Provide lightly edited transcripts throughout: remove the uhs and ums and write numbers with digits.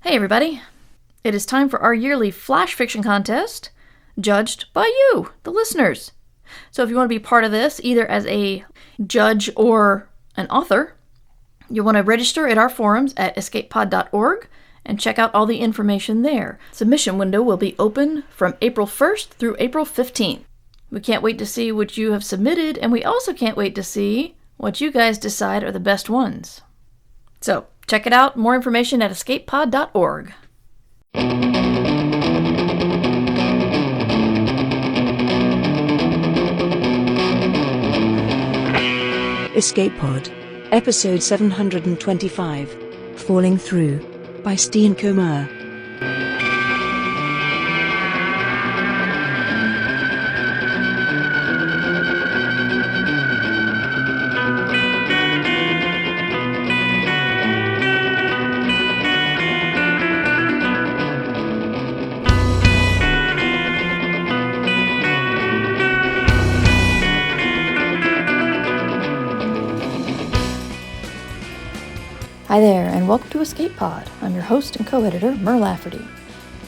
Hey everybody! It is time for our yearly Flash Fiction Contest, judged by you, the listeners. So if you want to be part of this, either as a judge or an author, you'll want to register at our forums at escapepod.org and check out all the information there. Submission window will be open from April 1st through April 15th. We can't wait to see what you have submitted, and we also can't wait to see what you guys decide are the best ones. So, check it out. More information at escapepod.org. Escape Pod, Episode 725, Falling Through, by Steen Comer. Hi there, and welcome to Escape Pod. I'm your host and co-editor, Mer Lafferty.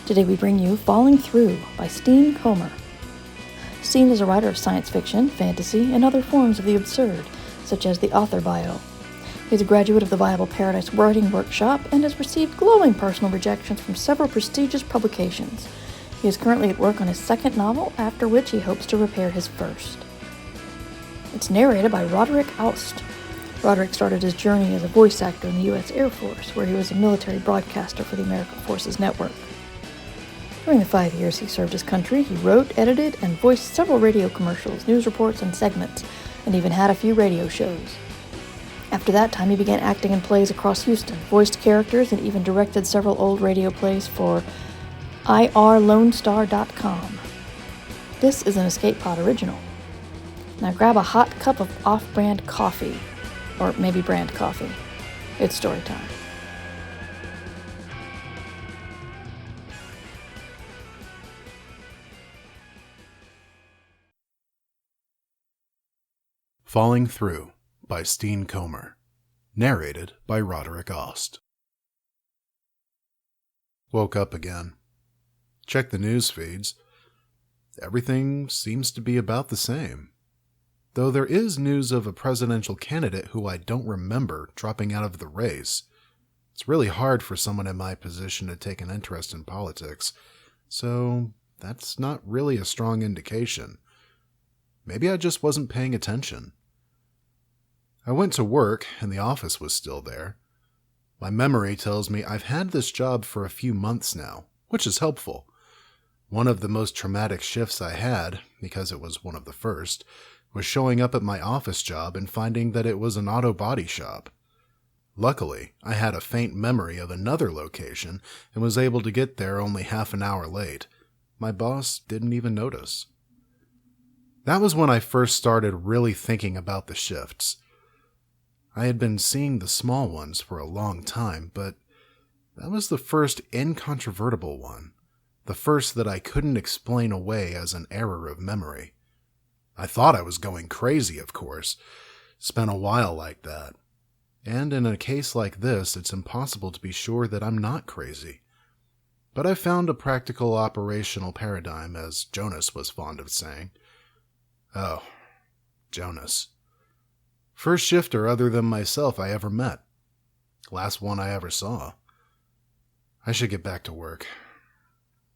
Today we bring you Falling Through by Steen Comer. Steen is a writer of science fiction, fantasy, and other forms of the absurd, such as the author bio. He's a graduate of the Viable Paradise Writing Workshop and has received glowing personal rejections from several prestigious publications. He is currently at work on his second novel, after which he hopes to repair his first. It's narrated by Roderick Aust. Roderick started his journey as a voice actor in the U.S. Air Force, where he was a military broadcaster for the American Forces Network. During the 5 years he served his country, he wrote, edited, and voiced several radio commercials, news reports, and segments, and even had a few radio shows. After that time, he began acting in plays across Houston, voiced characters, and even directed several old radio plays for irlonestar.com. This is an Escape Pod original. Now grab a hot cup of off-brand coffee, or maybe brand coffee. It's story time. Falling Through by Steen Comer. Narrated by Roderick Aust. Woke up again. Checked the news feeds. Everything seems to be about the same. Though there is news of a presidential candidate who I don't remember dropping out of the race. It's really hard for someone in my position to take an interest in politics, so that's not really a strong indication. Maybe I just wasn't paying attention. I went to work, and the office was still there. My memory tells me I've had this job for a few months now, which is helpful. One of the most traumatic shifts I had, because it was one of the first, was showing up at my office job and finding that it was an auto body shop. Luckily, I had a faint memory of another location and was able to get there only half an hour late. My boss didn't even notice. That was when I first started really thinking about the shifts. I had been seeing the small ones for a long time, but that was the first incontrovertible one, the first that I couldn't explain away as an error of memory. I thought I was going crazy, of course. Spent a while like that. And in a case like this, it's impossible to be sure that I'm not crazy. But I found a practical operational paradigm, as Jonas was fond of saying. Oh, Jonas. First shifter other than myself I ever met. Last one I ever saw. I should get back to work.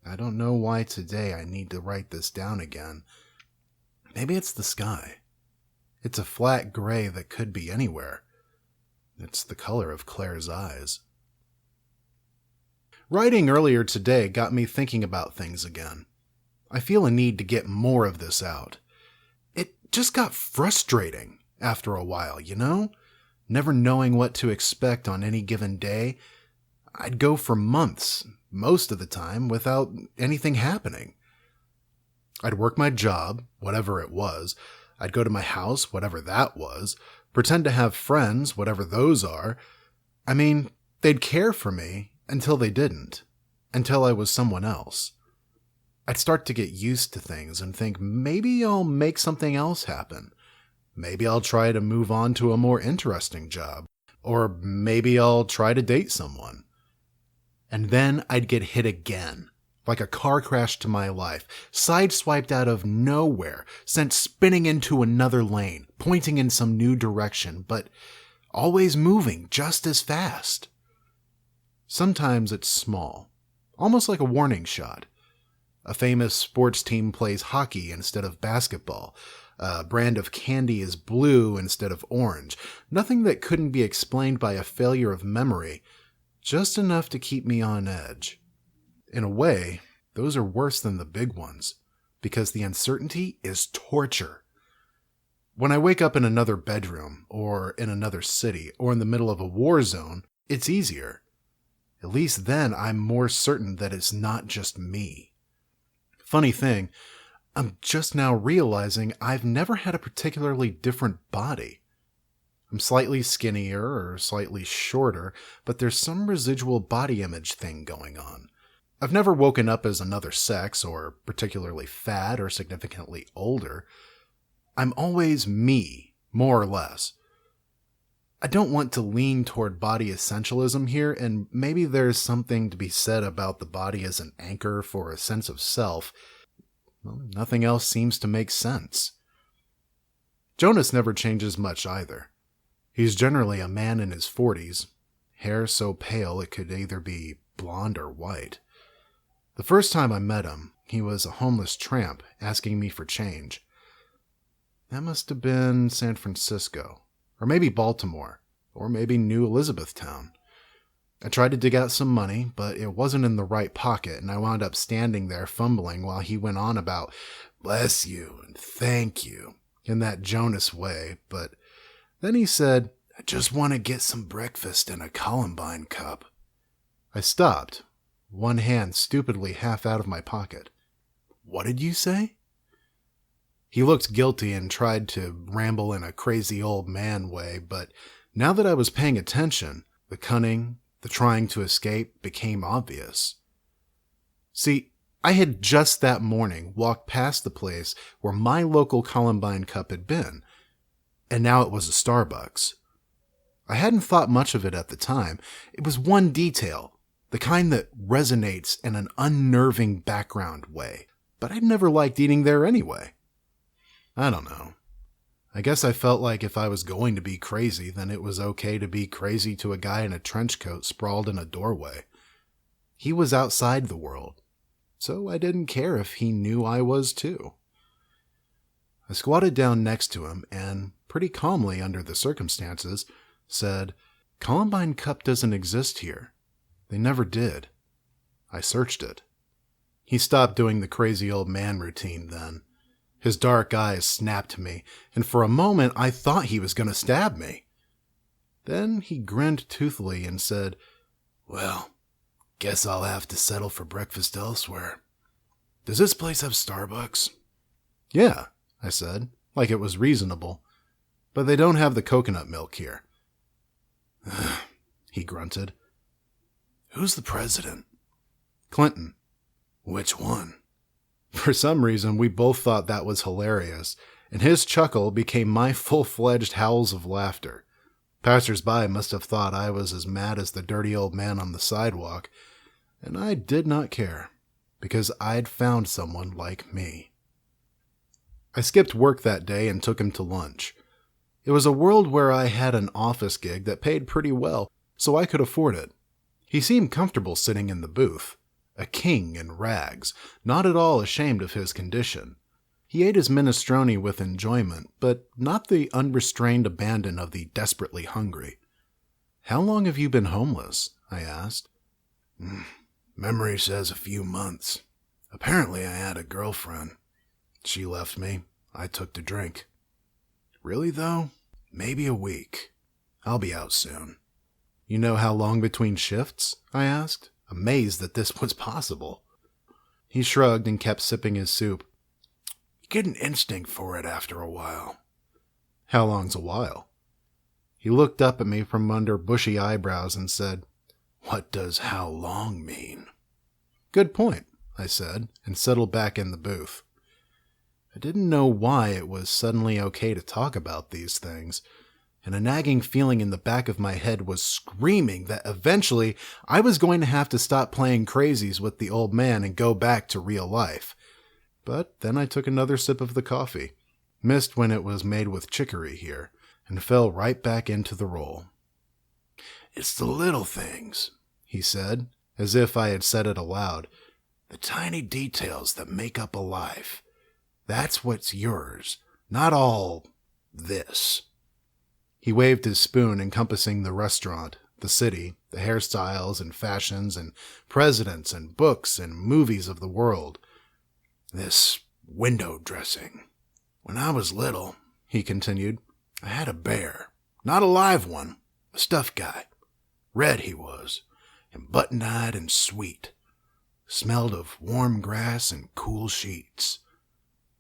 I don't know why today I need to write this down again. Maybe it's the sky. It's a flat gray that could be anywhere. It's the color of Claire's eyes. Writing earlier today got me thinking about things again. I feel a need to get more of this out. It just got frustrating after a while, you know? Never knowing what to expect on any given day. I'd go for months, most of the time, without anything happening. I'd work my job, whatever it was. I'd go to my house, whatever that was. Pretend to have friends, whatever those are. I mean, they'd care for me until they didn't. Until I was someone else. I'd start to get used to things and think maybe I'll make something else happen. Maybe I'll try to move on to a more interesting job. Or maybe I'll try to date someone. and then I'd get hit again. Like a car crash to my life, sideswiped out of nowhere, sent spinning into another lane, pointing in some new direction, but always moving just as fast. Sometimes it's small, almost like a warning shot. A famous sports team plays hockey instead of basketball. A brand of candy is blue instead of orange. Nothing that couldn't be explained by a failure of memory, just enough to keep me on edge. In a way, those are worse than the big ones, because the uncertainty is torture. When I wake up in another bedroom, or in another city, or in the middle of a war zone, it's easier. At least then I'm more certain that it's not just me. Funny thing, I'm just now realizing I've never had a particularly different body. I'm slightly skinnier or slightly shorter, but there's some residual body image thing going on. I've never woken up as another sex, or particularly fat, or significantly older. I'm always me, more or less. I don't want to lean toward body essentialism here, and maybe there's something to be said about the body as an anchor for a sense of self. Well, nothing else seems to make sense. Jonas never changes much either. He's generally a man in his 40s, hair so pale it could either be blonde or white. The first time I met him, he was a homeless tramp asking me for change. That must have been San Francisco, or maybe Baltimore, or maybe New Elizabethtown. I tried to dig out some money, but it wasn't in the right pocket, and I wound up standing there fumbling while he went on about "bless you" and "thank you" in that Jonas way, but then he said, "I just want to get some breakfast in a Columbine cup." I stopped, one hand stupidly half out of my pocket. "What did you say?" He looked guilty and tried to ramble in a crazy old man way, but now that I was paying attention, the cunning, the trying to escape became obvious. See, I had just that morning walked past the place where my local Columbine cup had been, and now it was a Starbucks. I hadn't thought much of it at the time. It was one detail, the kind that resonates in an unnerving background way, but I'd never liked eating there anyway. I don't know. I guess I felt like if I was going to be crazy, then it was okay to be crazy to a guy in a trench coat sprawled in a doorway. He was outside the world, so I didn't care if he knew I was too. I squatted down next to him and, pretty calmly under the circumstances, said, "Columbine Cup doesn't exist here. They never did. I searched it." He stopped doing the crazy old man routine then. His dark eyes snapped to me, and for a moment I thought he was going to stab me. Then he grinned toothily and said, "Well, guess I'll have to settle for breakfast elsewhere. Does this place have Starbucks?" "Yeah," I said, like it was reasonable. "But they don't have the coconut milk here." He grunted. "Who's the president?" "Clinton." "Which one?" For some reason, we both thought that was hilarious, and his chuckle became my full-fledged howls of laughter. Passers-by must have thought I was as mad as the dirty old man on the sidewalk, and I did not care, because I'd found someone like me. I skipped work that day and took him to lunch. It was a world where I had an office gig that paid pretty well, so I could afford it. He seemed comfortable sitting in the booth. A king in rags, not at all ashamed of his condition. He ate his minestrone with enjoyment, but not the unrestrained abandon of the desperately hungry. "How long have you been homeless?" I asked. "Memory says a few months. Apparently I had a girlfriend. She left me. I took to drink." "Really, though? Maybe a week. I'll be out soon." "You know how long between shifts?" I asked, amazed that this was possible. He shrugged and kept sipping his soup. "You get an instinct for it after a while." "How long's a while?" He looked up at me from under bushy eyebrows and said, "What does how long mean?" "Good point," I said, and settled back in the booth. I didn't know why it was suddenly okay to talk about these things. and a nagging feeling in the back of my head was screaming that eventually I was going to have to stop playing crazies with the old man and go back to real life. But then I took another sip of the coffee, missed when it was made with chicory here, and fell right back into the role. "It's the little things," he said, as if I had said it aloud. "The tiny details that make up a life. That's what's yours, not all this." He waved his spoon encompassing the restaurant, the city, the hairstyles and fashions and presidents and books and movies of the world. "This window dressing. When I was little," he continued, "I had a bear. Not a live one, a stuffed guy. Red he was, and button-eyed and sweet. Smelled of warm grass and cool sheets."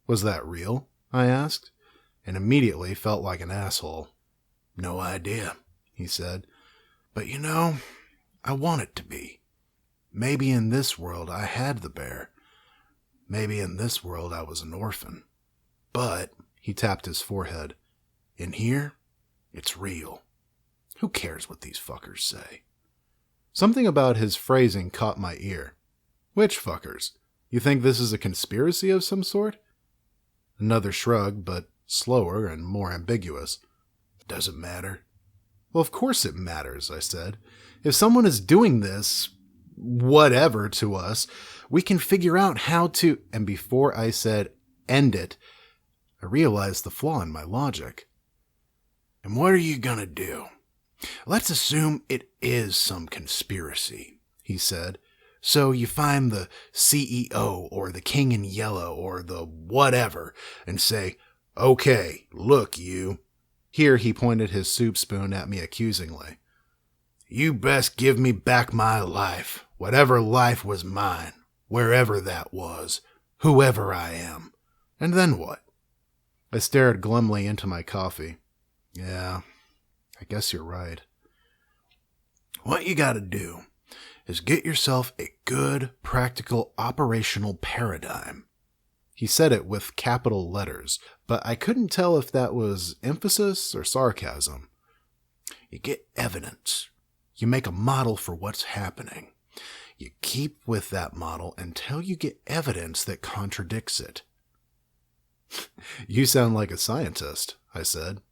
"Was that real?" I asked, and immediately felt like an asshole. "No idea," he said. "But you know, I want it to be. Maybe in this world I had the bear. Maybe in this world I was an orphan. But," he tapped his forehead, "in here, it's real. Who cares what these fuckers say?" Something about his phrasing caught my ear. "Which fuckers? You think this is a conspiracy of some sort?" Another shrug, but slower and more ambiguous. "Does it matter?" "Well, of course it matters," I said. "If someone is doing this, whatever to us, we can figure out how to—" And before I said end it, I realized the flaw in my logic. "And what are you gonna do? Let's assume it is some conspiracy," he said. "So you find the CEO or the King in Yellow or the whatever and say, 'Okay, look, you.'" Here he pointed his soup spoon at me accusingly. "You best give me back my life, whatever life was mine, wherever that was, whoever I am." And then what? I stared glumly into my coffee. "Yeah, I guess you're right." "What you gotta do is get yourself a good, practical, operational paradigm." He said it with capital letters, but I couldn't tell if that was emphasis or sarcasm. "You get evidence. You make a model for what's happening. You keep with that model until you get evidence that contradicts it." "You sound like a scientist," I said.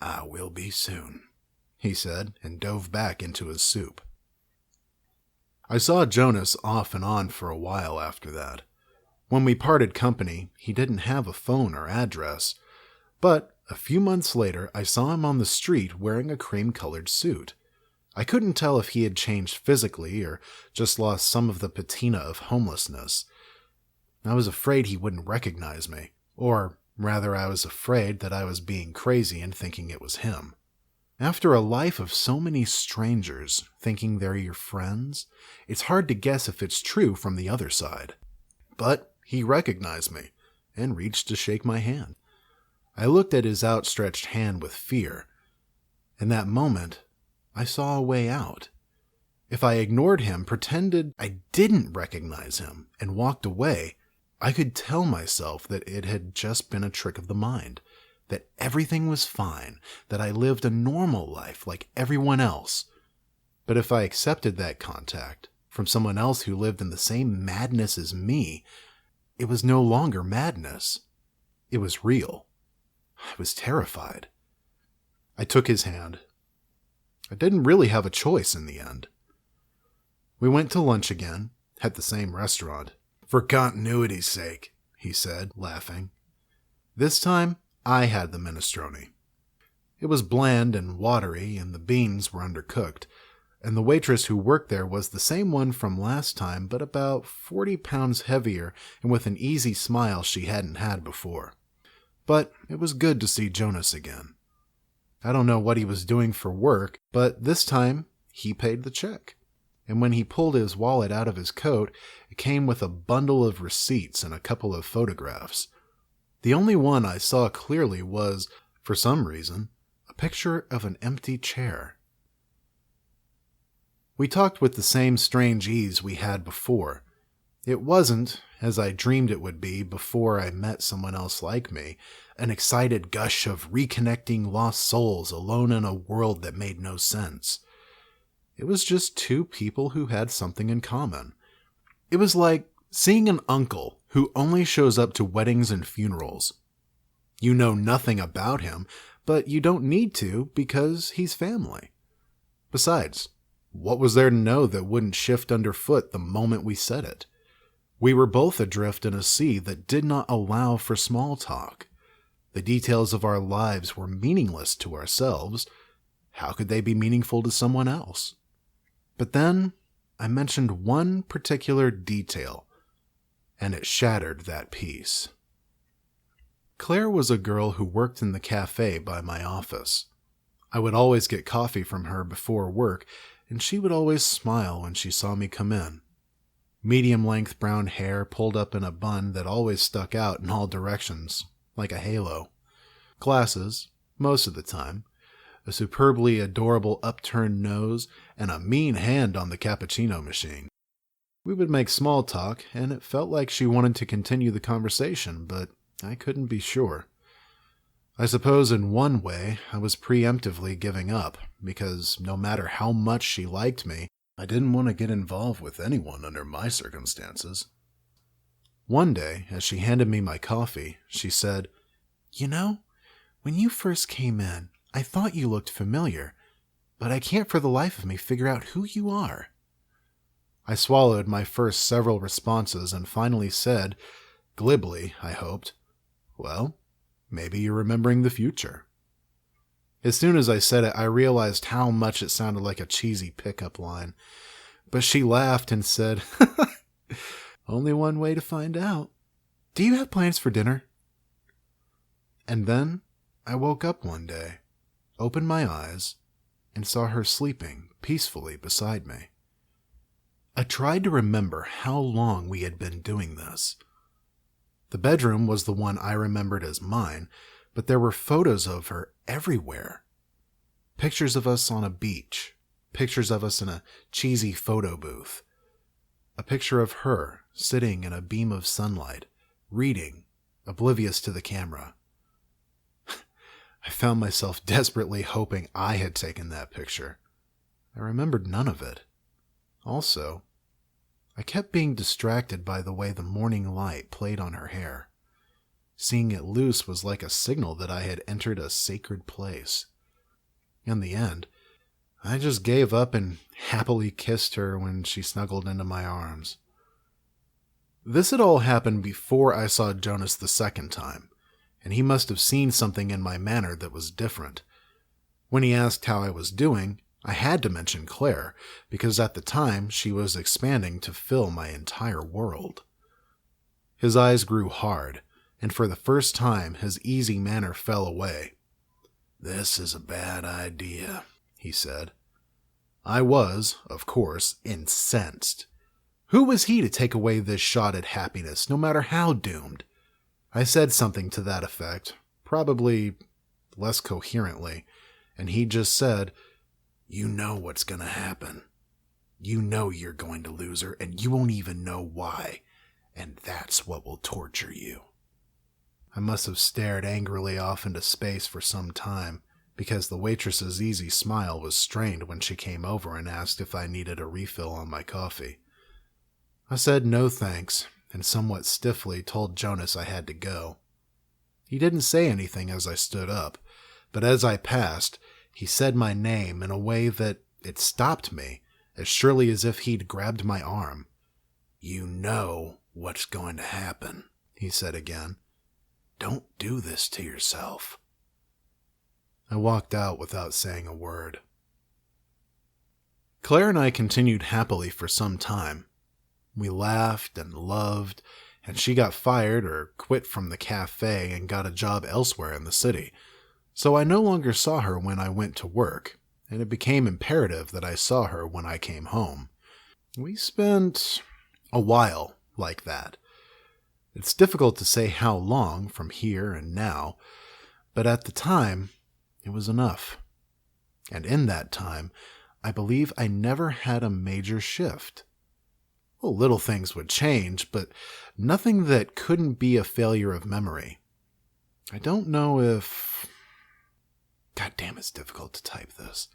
"I will be soon," he said, and dove back into his soup. I saw Jonas off and on for a while after that. When we parted company, he didn't have a phone or address, but a few months later I saw him on the street wearing a cream-colored suit. I couldn't tell if he had changed physically or just lost some of the patina of homelessness. I was afraid he wouldn't recognize me, or rather I was afraid that I was being crazy and thinking it was him. After a life of so many strangers thinking they're your friends, it's hard to guess if it's true from the other side. But he recognized me and reached to shake my hand. I looked at his outstretched hand with fear. In that moment, I saw a way out. If I ignored him, pretended I didn't recognize him, and walked away, I could tell myself that it had just been a trick of the mind, that everything was fine, that I lived a normal life like everyone else. But if I accepted that contact from someone else who lived in the same madness as me, it was no longer madness. It was real. I was terrified. I took his hand. I didn't really have a choice in the end. We went to lunch again, at the same restaurant. "For continuity's sake," he said, laughing. This time, I had the minestrone. It was bland and watery, and the beans were undercooked, and the waitress who worked there was the same one from last time, but about 40 pounds heavier and with an easy smile she hadn't had before. But it was good to see Jonas again. I don't know what he was doing for work, but this time he paid the check. And when he pulled his wallet out of his coat, it came with a bundle of receipts and a couple of photographs. The only one I saw clearly was, for some reason, a picture of an empty chair. We talked with the same strange ease we had before. It wasn't, as I dreamed it would be before I met someone else like me, an excited gush of reconnecting lost souls alone in a world that made no sense. It was just two people who had something in common. It was like seeing an uncle who only shows up to weddings and funerals. You know nothing about him, but you don't need to because he's family. Besides, what was there to know that wouldn't shift underfoot the moment we said it? We were both adrift in a sea that did not allow for small talk. The details of our lives were meaningless to ourselves. How could they be meaningful to someone else? But then I mentioned one particular detail, and it shattered that peace. Claire was a girl who worked in the cafe by my office. I would always get coffee from her before work, and she would always smile when she saw me come in. Medium-length brown hair pulled up in a bun that always stuck out in all directions, like a halo. Glasses, most of the time. A superbly adorable upturned nose, and a mean hand on the cappuccino machine. We would make small talk, and it felt like she wanted to continue the conversation, but I couldn't be sure. I suppose in one way I was preemptively giving up, because no matter how much she liked me, I didn't want to get involved with anyone under my circumstances. One day, as she handed me my coffee, she said, "You know, when you first came in, I thought you looked familiar, but I can't for the life of me figure out who you are." I swallowed my first several responses and finally said, glibly, I hoped, "Well, maybe you're remembering the future." As soon as I said it, I realized how much it sounded like a cheesy pickup line. But she laughed and said, "Only one way to find out. Do you have plans for dinner?" And then I woke up one day, opened my eyes, and saw her sleeping peacefully beside me. I tried to remember how long we had been doing this. The bedroom was the one I remembered as mine, but there were photos of her everywhere. Pictures of us on a beach, pictures of us in a cheesy photo booth, a picture of her sitting in a beam of sunlight, reading, oblivious to the camera. I found myself desperately hoping I had taken that picture. I remembered none of it. Also, I kept being distracted by the way the morning light played on her hair. Seeing it loose was like a signal that I had entered a sacred place. In the end, I just gave up and happily kissed her when she snuggled into my arms. This had all happened before I saw Jonas the second time, and he must have seen something in my manner that was different. When he asked how I was doing, I had to mention Claire, because at the time she was expanding to fill my entire world. His eyes grew hard, and for the first time his easy manner fell away. "This is a bad idea," he said. I was, of course, incensed. Who was he to take away this shot at happiness, no matter how doomed? I said something to that effect, probably less coherently, and he just said, "You know what's going to happen. You know you're going to lose her, and you won't even know why, and that's what will torture you." I must have stared angrily off into space for some time, because the waitress's easy smile was strained when she came over and asked if I needed a refill on my coffee. I said no thanks, and somewhat stiffly told Jonas I had to go. He didn't say anything as I stood up, but as I passed, he said my name in a way that it stopped me, as surely as if he'd grabbed my arm. "You know what's going to happen," he said again. "Don't do this to yourself." I walked out without saying a word. Claire and I continued happily for some time. We laughed and loved, and she got fired or quit from the cafe and got a job elsewhere in the city, so I no longer saw her when I went to work, and it became imperative that I saw her when I came home. We spent a while like that. It's difficult to say how long from here and now, but at the time, it was enough. And in that time, I believe I never had a major shift. Well, little things would change, but nothing that couldn't be a failure of memory. I don't know if... God damn, it's difficult to type this.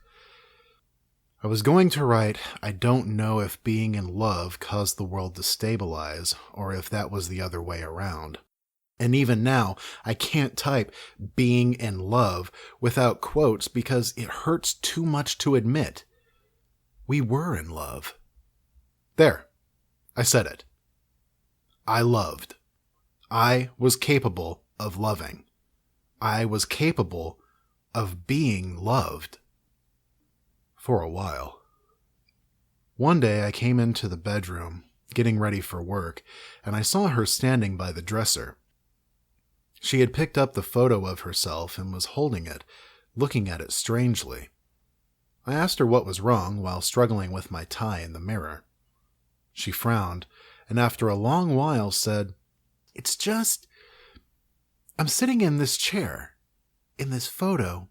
I was going to write, I don't know if being in love caused the world to stabilize, or if that was the other way around. And even now, I can't type being in love without quotes because it hurts too much to admit. We were in love. There. I said it. I loved. I was capable of loving. I was capable of being loved. For a while. One day I came into the bedroom, getting ready for work, and I saw her standing by the dresser. She had picked up the photo of herself and was holding it, looking at it strangely. I asked her what was wrong while struggling with my tie in the mirror. She frowned, and after a long while said, "It's just... I'm sitting in this chair, in this photo,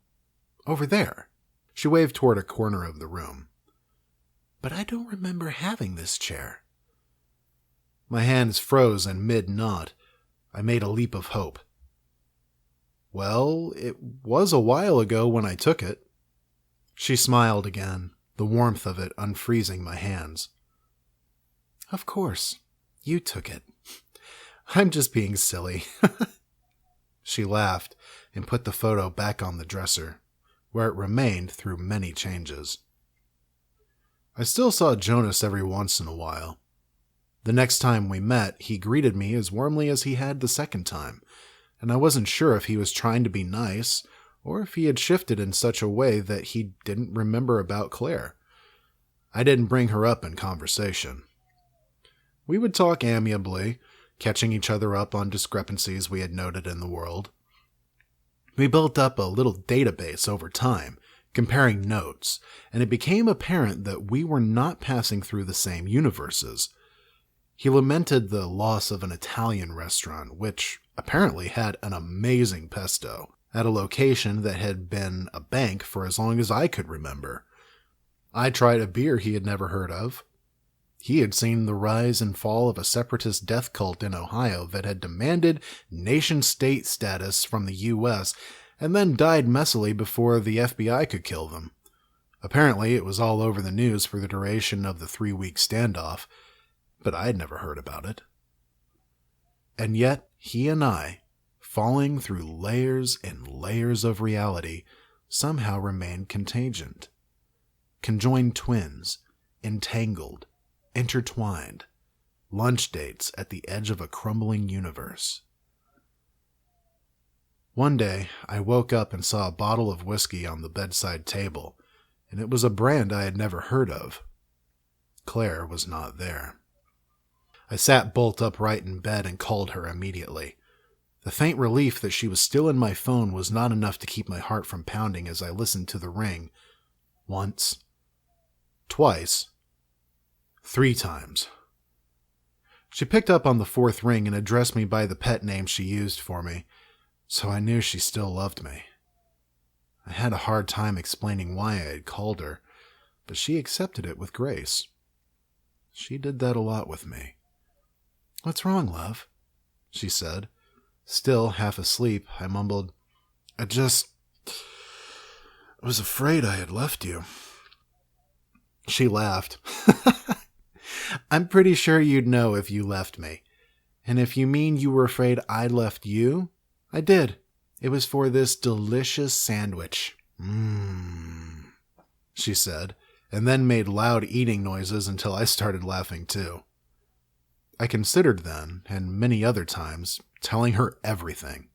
over there." She waved toward a corner of the room. "But I don't remember having this chair." My hands froze in mid-knot. I made a leap of hope. "Well, it was a while ago when I took it." She smiled again, the warmth of it unfreezing my hands. "Of course, you took it. I'm just being silly." She laughed and put the photo back on the dresser, where it remained through many changes. I still saw Jonas every once in a while. The next time we met, he greeted me as warmly as he had the second time, and I wasn't sure if he was trying to be nice or if he had shifted in such a way that he didn't remember about Claire. I didn't bring her up in conversation. We would talk amiably, catching each other up on discrepancies we had noted in the world. We built up a little database over time, comparing notes, and it became apparent that we were not passing through the same universes. He lamented the loss of an Italian restaurant, which apparently had an amazing pesto, at a location that had been a bank for as long as I could remember. I tried a beer he had never heard of. He had seen the rise and fall of a separatist death cult in Ohio that had demanded nation-state status from the U.S. and then died messily before the FBI could kill them. Apparently, it was all over the news for the duration of the 3-week standoff, but I had never heard about it. And yet, he and I, falling through layers and layers of reality, somehow remained contingent. Conjoined twins, entangled, intertwined, lunch dates at the edge of a crumbling universe. One day, I woke up and saw a bottle of whiskey on the bedside table, and it was a brand I had never heard of. Claire was not there. I sat bolt upright in bed and called her immediately. The faint relief that she was still in my phone was not enough to keep my heart from pounding as I listened to the ring. Once. Twice. 3 times. She picked up on the 4th ring and addressed me by the pet name she used for me, so I knew she still loved me. I had a hard time explaining why I had called her, but she accepted it with grace. She did that a lot with me. "What's wrong, love?" she said. Still half asleep, I mumbled, I was afraid I had left you." She laughed. "I'm pretty sure you'd know if you left me. And if you mean you were afraid I left you, I did. It was for this delicious sandwich." She said, and then made loud eating noises until I started laughing too. I considered then, and many other times, telling her everything.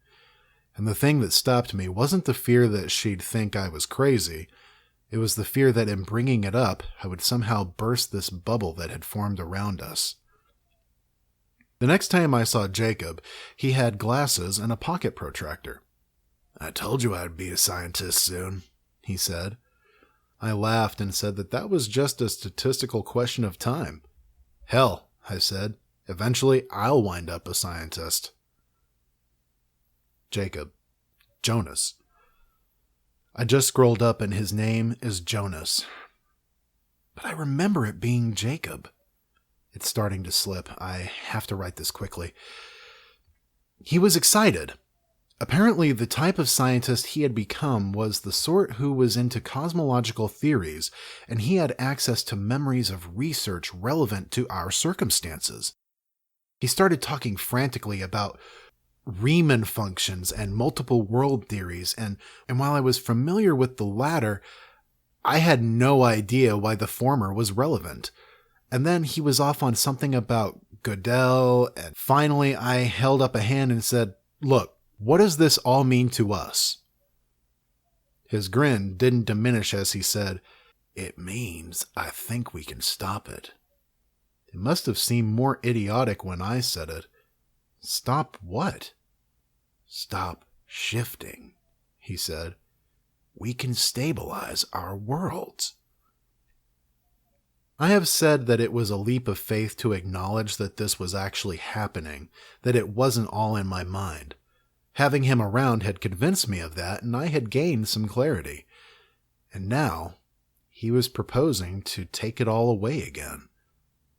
And the thing that stopped me wasn't the fear that she'd think I was crazy. It was the fear that in bringing it up, I would somehow burst this bubble that had formed around us. The next time I saw Jacob, he had glasses and a pocket protractor. "I told you I'd be a scientist soon," he said. I laughed and said that was just a statistical question of time. "Hell," I said, "eventually I'll wind up a scientist." Jacob. Jonas. I just scrolled up and his name is Jonas. But I remember it being Jacob. It's starting to slip. I have to write this quickly. He was excited. Apparently, the type of scientist he had become was the sort who was into cosmological theories, and he had access to memories of research relevant to our circumstances. He started talking frantically about Riemann functions and multiple world theories, and while I was familiar with the latter, I had no idea why the former was relevant. And then he was off on something about Gödel, and finally I held up a hand and said, "Look, what does this all mean to us?" His grin didn't diminish as he said, "It means I think we can stop it." It must have seemed more idiotic when I said it. "Stop what?" "Stop shifting," he said. "We can stabilize our worlds." I have said that it was a leap of faith to acknowledge that this was actually happening, that it wasn't all in my mind. Having him around had convinced me of that, and I had gained some clarity. And now, he was proposing to take it all away again.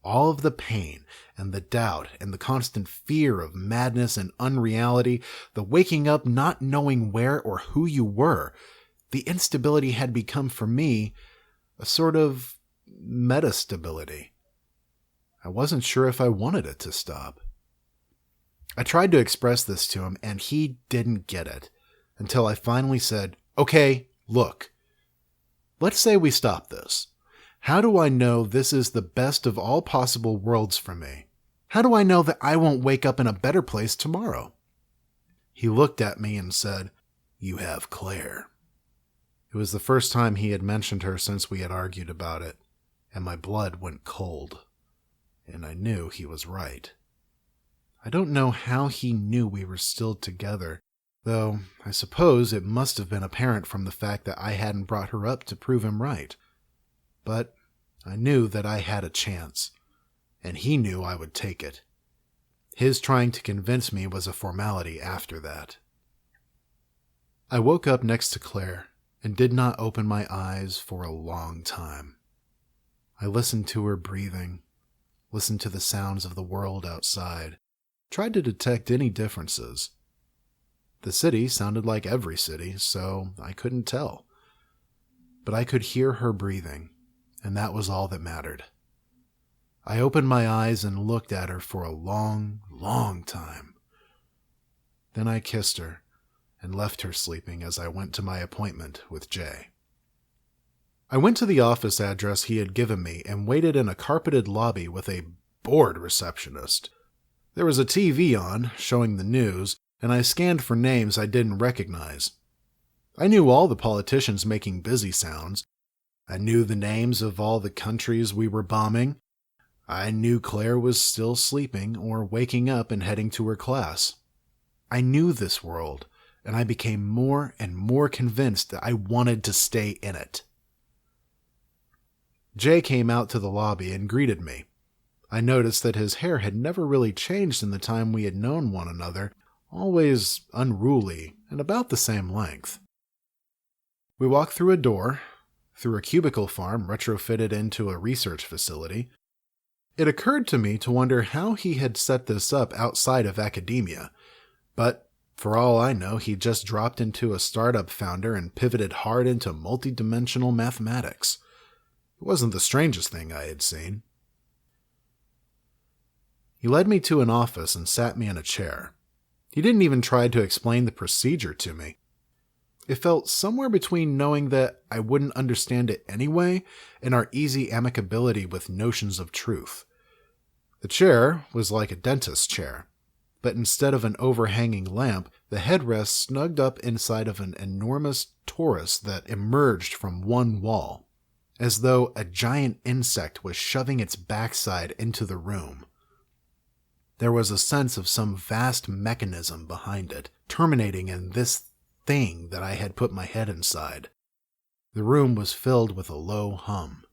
All of the pain, and the doubt, and the constant fear of madness and unreality, the waking up not knowing where or who you were, the instability had become for me a sort of metastability. I wasn't sure if I wanted it to stop. I tried to express this to him, and he didn't get it, until I finally said, "Okay, look. Let's say we stop this. How do I know this is the best of all possible worlds for me? How do I know that I won't wake up in a better place tomorrow?" He looked at me and said, "You have Claire." It was the first time he had mentioned her since we had argued about it, and my blood went cold, and I knew he was right. I don't know how he knew we were still together, though I suppose it must have been apparent from the fact that I hadn't brought her up to prove him right. But I knew that I had a chance, and he knew I would take it. His trying to convince me was a formality after that. I woke up next to Claire and did not open my eyes for a long time. I listened to her breathing, listened to the sounds of the world outside, tried to detect any differences. The city sounded like every city, so I couldn't tell. But I could hear her breathing, and that was all that mattered. I opened my eyes and looked at her for a long, long time. Then I kissed her and left her sleeping as I went to my appointment with Jay. I went to the office address he had given me and waited in a carpeted lobby with a bored receptionist. There was a TV on, showing the news, and I scanned for names I didn't recognize. I knew all the politicians making busy sounds. I knew the names of all the countries we were bombing. I knew Claire was still sleeping or waking up and heading to her class. I knew this world, and I became more and more convinced that I wanted to stay in it. Jay came out to the lobby and greeted me. I noticed that his hair had never really changed in the time we had known one another, always unruly and about the same length. We walked through a door, through a cubicle farm retrofitted into a research facility. It occurred to me to wonder how he had set this up outside of academia, but for all I know, he just dropped into a startup founder and pivoted hard into multidimensional mathematics. It wasn't the strangest thing I had seen. He led me to an office and sat me in a chair. He didn't even try to explain the procedure to me. It felt somewhere between knowing that I wouldn't understand it anyway and our easy amicability with notions of truth. The chair was like a dentist's chair, but instead of an overhanging lamp, the headrest snugged up inside of an enormous torus that emerged from one wall, as though a giant insect was shoving its backside into the room. There was a sense of some vast mechanism behind it, terminating in this thing that I had put my head inside. The room was filled with a low hum.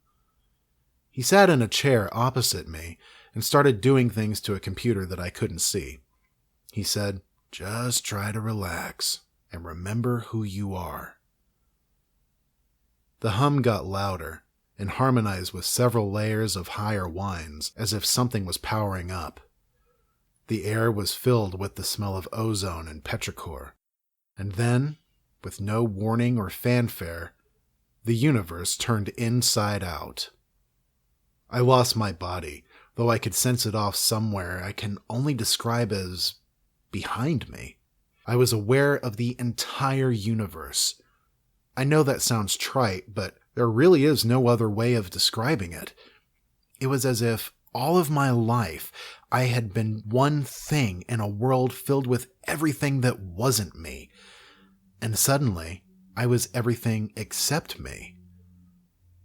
He sat in a chair opposite me and started doing things to a computer that I couldn't see. He said, "Just try to relax and remember who you are." The hum got louder, and harmonized with several layers of higher wines, as if something was powering up. The air was filled with the smell of ozone and petrichor. And then, with no warning or fanfare, the universe turned inside out. I lost my body, though I could sense it off somewhere I can only describe as behind me. I was aware of the entire universe. I know that sounds trite, but there really is no other way of describing it. It was as if all of my life I had been one thing in a world filled with everything that wasn't me. And suddenly, I was everything except me.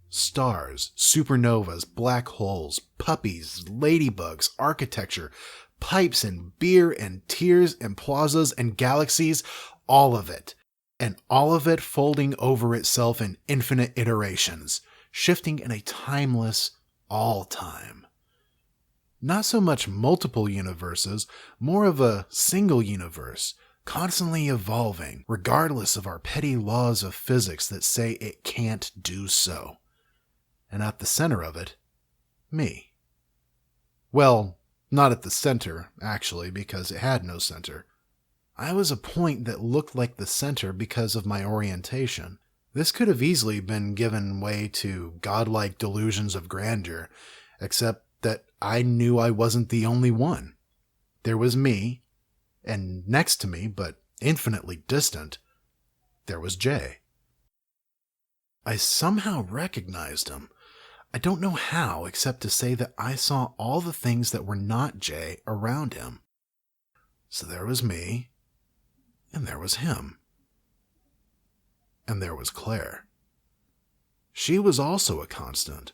Stars, supernovas, black holes, puppies, ladybugs, architecture, pipes and beer and tears and plazas and galaxies, all of it. And all of it folding over itself in infinite iterations, shifting in a timeless all-time. Not so much multiple universes, more of a single universe, constantly evolving, regardless of our petty laws of physics that say it can't do so. And at the center of it, me. Well, not at the center, actually, because it had no center. I was a point that looked like the center because of my orientation. This could have easily been given way to godlike delusions of grandeur, except that I knew I wasn't the only one. There was me, and next to me, but infinitely distant, there was Jay. I somehow recognized him. I don't know how, except to say that I saw all the things that were not Jay around him. So there was me, and there was him. And there was Claire. She was also a constant.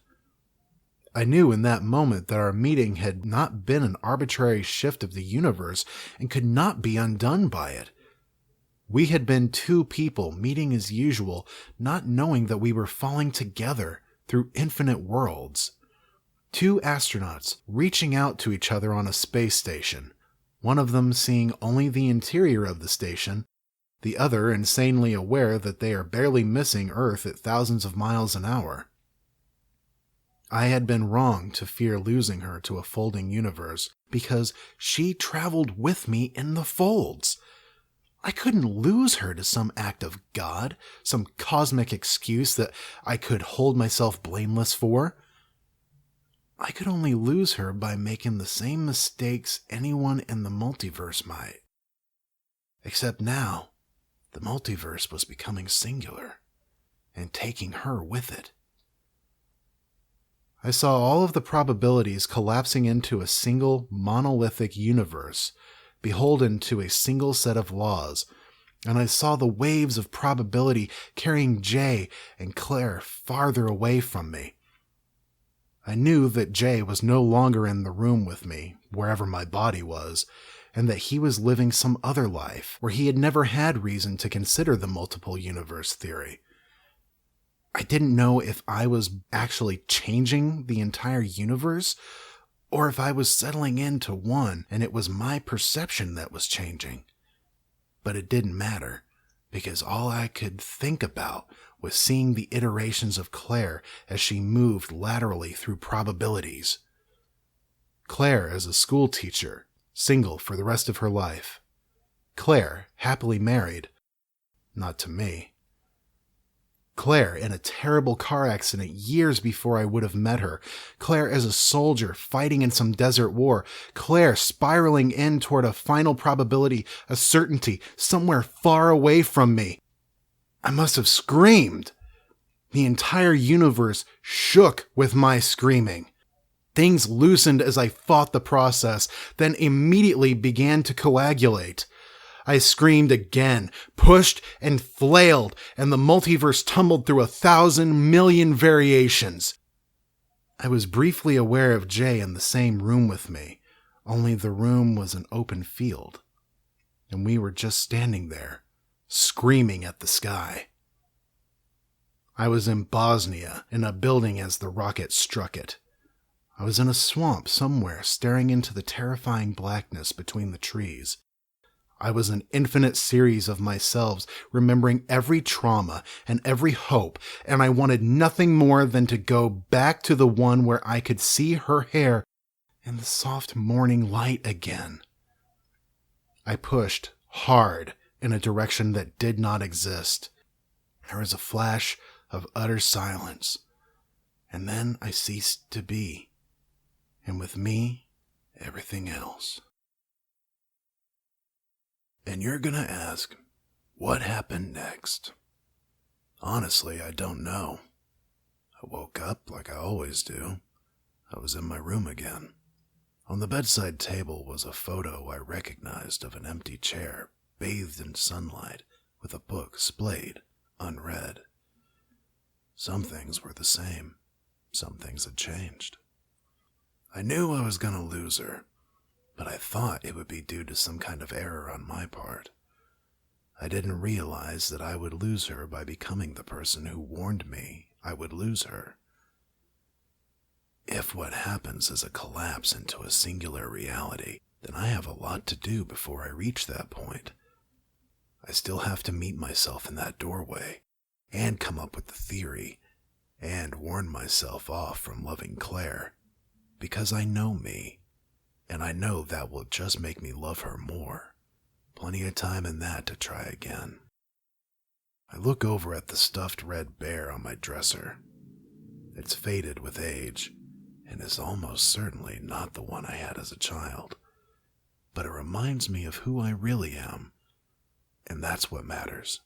I knew in that moment that our meeting had not been an arbitrary shift of the universe and could not be undone by it. We had been two people meeting as usual, not knowing that we were falling together through infinite worlds. Two astronauts reaching out to each other on a space station, one of them seeing only the interior of the station, the other insanely aware that they are barely missing Earth at thousands of miles an hour. I had been wrong to fear losing her to a folding universe because she traveled with me in the folds. I couldn't lose her to some act of God, some cosmic excuse that I could hold myself blameless for. I could only lose her by making the same mistakes anyone in the multiverse might. Except now, the multiverse was becoming singular, and taking her with it. I saw all of the probabilities collapsing into a single monolithic universe, beholden to a single set of laws, and I saw the waves of probability carrying Jay and Claire farther away from me. I knew that Jay was no longer in the room with me, wherever my body was, and that he was living some other life, where he had never had reason to consider the multiple universe theory. I didn't know if I was actually changing the entire universe, or if I was settling into one and it was my perception that was changing. But it didn't matter, because all I could think about was seeing the iterations of Claire as she moved laterally through probabilities. Claire as a school teacher, single for the rest of her life. Claire happily married, not to me. Claire in a terrible car accident years before I would have met her. Claire as a soldier fighting in some desert war. Claire spiraling in toward a final probability, a certainty, somewhere far away from me. I must have screamed. The entire universe shook with my screaming. Things loosened as I fought the process, then immediately began to coagulate. I screamed again, pushed and flailed, and the multiverse tumbled through 1,000,000,000 variations. I was briefly aware of Jay in the same room with me, only the room was an open field, and we were just standing there, screaming at the sky. I was in Bosnia, in a building as the rocket struck it. I was in a swamp somewhere, staring into the terrifying blackness between the trees. I was an infinite series of myselves, remembering every trauma and every hope, and I wanted nothing more than to go back to the one where I could see her hair in the soft morning light again. I pushed hard in a direction that did not exist. There was a flash of utter silence, and then I ceased to be, and with me, everything else. And you're gonna ask, what happened next? Honestly, I don't know. I woke up like I always do. I was in my room again. On the bedside table was a photo I recognized of an empty chair, bathed in sunlight, with a book splayed, unread. Some things were the same. Some things had changed. I knew I was gonna lose her, but I thought it would be due to some kind of error on my part. I didn't realize that I would lose her by becoming the person who warned me I would lose her. If what happens is a collapse into a singular reality, then I have a lot to do before I reach that point. I still have to meet myself in that doorway, and come up with the theory, and warn myself off from loving Claire, because I know me, and I know that will just make me love her more. Plenty of time in that to try again. I look over at the stuffed red bear on my dresser. It's faded with age, and is almost certainly not the one I had as a child. But it reminds me of who I really am, and that's what matters.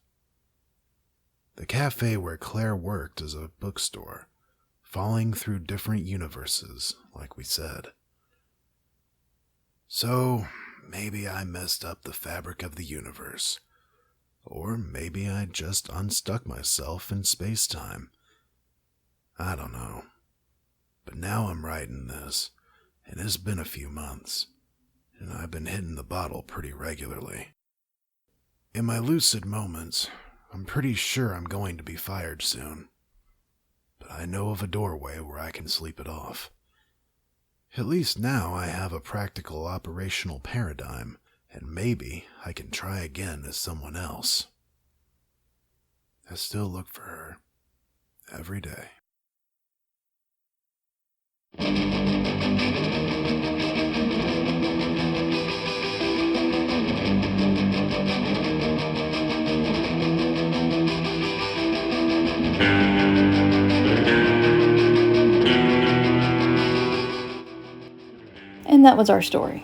The cafe where Claire worked is a bookstore, falling through different universes, like we said. So, maybe I messed up the fabric of the universe. Or maybe I just unstuck myself in space-time. I don't know. But now I'm writing this, and it's been a few months, and I've been hitting the bottle pretty regularly. In my lucid moments, I'm pretty sure I'm going to be fired soon. But I know of a doorway where I can sleep it off. At least now I have a practical operational paradigm, and maybe I can try again as someone else. I still look for her every day. And that was our story.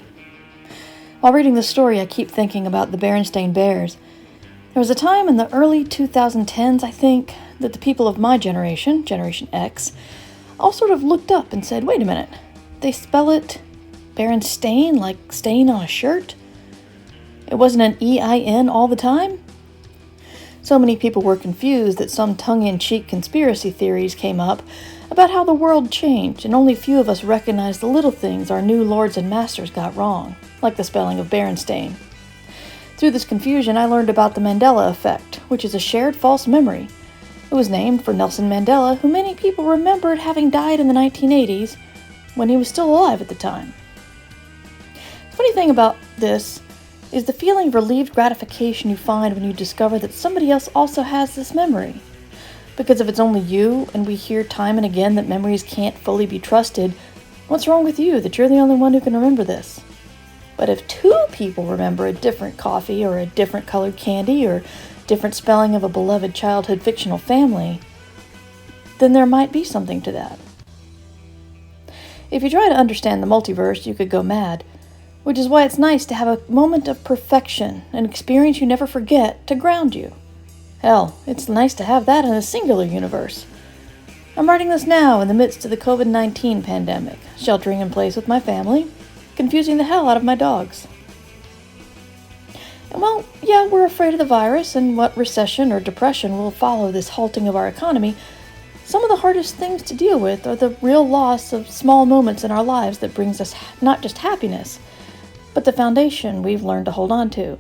While reading the story, I keep thinking about the Berenstain Bears. There was a time in the early 2010s, I think, that the people of my generation, Generation X, all sort of looked up and said, wait a minute, they spell it Berenstain like stain on a shirt? It wasn't an E-I-N all the time? So many people were confused that some tongue-in-cheek conspiracy theories came up about how the world changed, and only few of us recognized the little things our new lords and masters got wrong, like the spelling of Berenstain. Through this confusion, I learned about the Mandela effect, which is a shared false memory. It was named for Nelson Mandela, who many people remembered having died in the 1980s when he was still alive at the time. The funny thing about this is the feeling of relieved gratification you find when you discover that somebody else also has this memory. Because if it's only you, and we hear time and again that memories can't fully be trusted, what's wrong with you that you're the only one who can remember this? But if two people remember a different coffee or a different colored candy or different spelling of a beloved childhood fictional family, then there might be something to that. If you try to understand the multiverse, you could go mad, which is why it's nice to have a moment of perfection, an experience you never forget, to ground you. Hell, it's nice to have that in a singular universe. I'm writing this now in the midst of the COVID-19 pandemic, sheltering in place with my family, confusing the hell out of my dogs. And well, yeah, we're afraid of the virus and what recession or depression will follow this halting of our economy. Some of the hardest things to deal with are the real loss of small moments in our lives that brings us not just happiness, but the foundation we've learned to hold on to.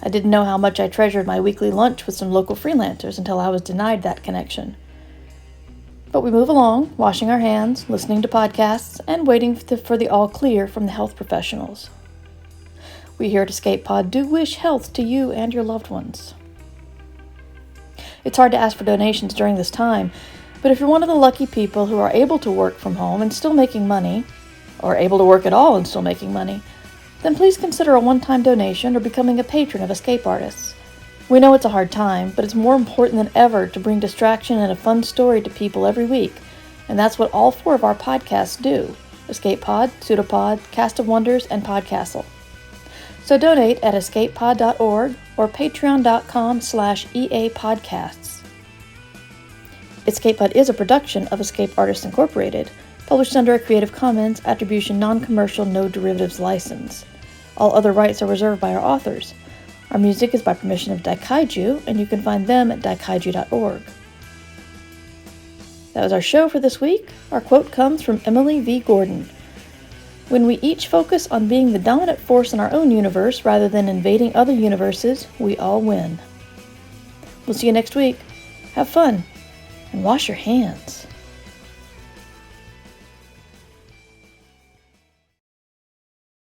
I didn't know how much I treasured my weekly lunch with some local freelancers until I was denied that connection. But we move along, washing our hands, listening to podcasts, and waiting for the all clear from the health professionals. We here at Escape Pod do wish health to you and your loved ones. It's hard to ask for donations during this time, but if you're one of the lucky people who are able to work from home and still making money, or able to work at all and still making money, then please consider a one-time donation or becoming a patron of Escape Artists. We know it's a hard time, but it's more important than ever to bring distraction and a fun story to people every week, and that's what all 4 of our podcasts do: Escape Pod, Pseudopod, Cast of Wonders, and Podcastle. So donate at escapepod.org or patreon.com/EAPodcasts. Escape Pod is a production of Escape Artists Incorporated, published under a Creative Commons Attribution Non-Commercial No Derivatives license. All other rights are reserved by our authors. Our music is by permission of Daikaiju, and you can find them at daikaiju.org. That was our show for this week. Our quote comes from Emily V. Gordon. When we each focus on being the dominant force in our own universe rather than invading other universes, we all win. We'll see you next week. Have fun, and wash your hands.